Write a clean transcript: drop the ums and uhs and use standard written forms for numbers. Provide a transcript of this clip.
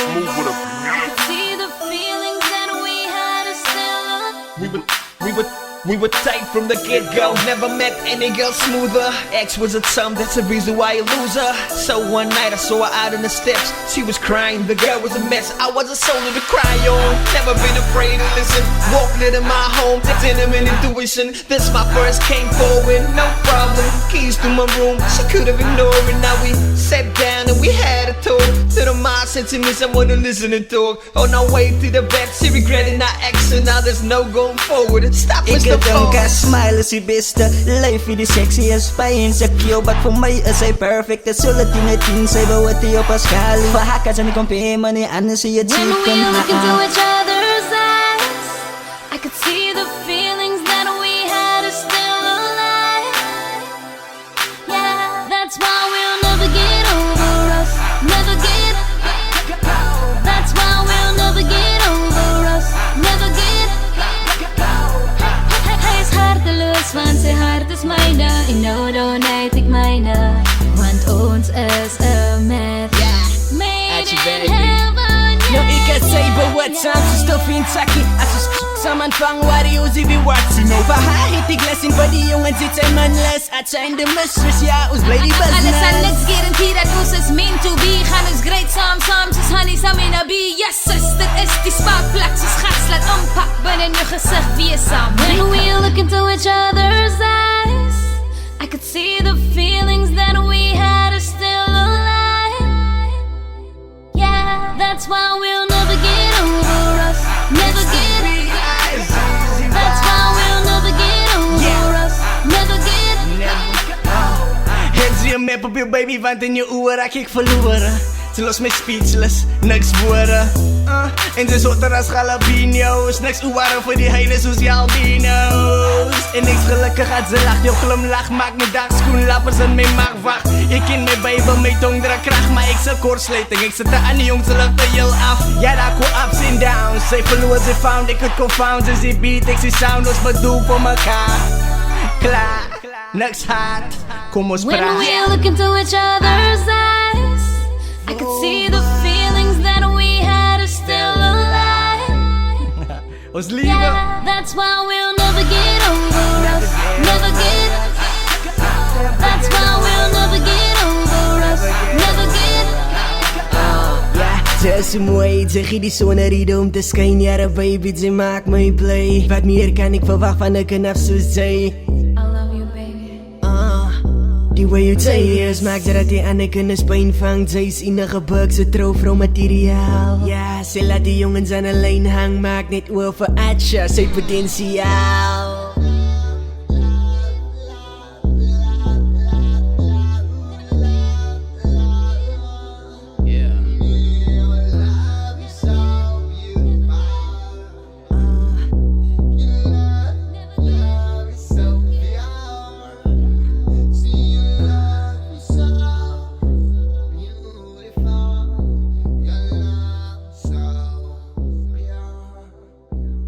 smooth with a I could see the feelings that we had are still We were tight from the get-go. Never met any girl smoother. X was a chum, that's the reason why I lose her. So one night I saw her out on the steps. She was crying, the girl was a mess. I was a soldier to cry on. Never been afraid to listen. Walked into my home, intimate intuition. This my first came forward, no problem. Keys to my room, she could have ignored it. Now we sat down and we had a talk. To the mind said to me, someone to listen and talk. On our way to the bed, she regretted our action. Now there's no going forward. Stop Mr. Ikatong ka-smile si Besta. Life is the sexiest pain sa kiyo. But for my asay perfect. Sulat tinating sa'y bawat iyo Pascal. Pahaka sa ni kumpima ni ano siya When we chicken. look into each other's eyes, I could see the feelings that we had are still alive. Yeah, that's why we'll never get over us. Never get. That's why we'll never get over us. Never get. Hij is harteloos, want zijn hart is mijne. Inodo, nee, ik mijne. Want ons is een match. Made in heaven. No ikasay bawat sam sa stuffing saki Asus saman pang wari uzi bi watsi No pahahitig lasin pa di yung ansit sa manlas At sa the mistress ya us lady Alles aan business niks guarantee dat ons is meant to be. Gaan ons great saam, soos honey saam in a bee. Yes sis, dit is die sparkplek soos gas laat ompak binne jou gezicht wees saam. When we look into each other's eyes, I could see the feelings that we had are still alive. Yeah, that's why we'll never get over us. Never get. That's why we'll never get over us. Never get. Hands je map op je baby want in je oor raak ik verloren Ze los me speechless, niks woorden En ze zotter als jalapenos Niks oewaren voor die hele soos die albino's En niks gelukkig als ze lacht, jou glimlach maakt me dag Schoenlappers in mijn maag wacht Ik ken mijn bijbel, mijn tong dra kracht Maar ik zal kortsluiting, ik zit aan die jongs, ze lucht er heel af Ja, daar kom ups en downs Zij verloor, ze found, ik het confound Ze zie beat, ik zie sound, ons bedoel voor mekaar Klaar, niks hard, kom ons praat When we look into each other's eyes, I could see the feelings that we had are still alive. Ons lieve Yeah, that's why we'll never get over us. Never get. That's why we'll never get over us. Never get. Ze is zo mooi, ze giet die zonne om te schijnen. Ja, baby, ze maakt mij blij. Wat meer kan ik verwachten van een knap zoals zij? I love you, baby. Die way you say is maakt dat die aan kunnen pijn vangt. Zij is enige bug, ze trouw van materiaal. Ja, ze laat die jongens aan de lijn hang, maakt niet over atje, zij potentiaal.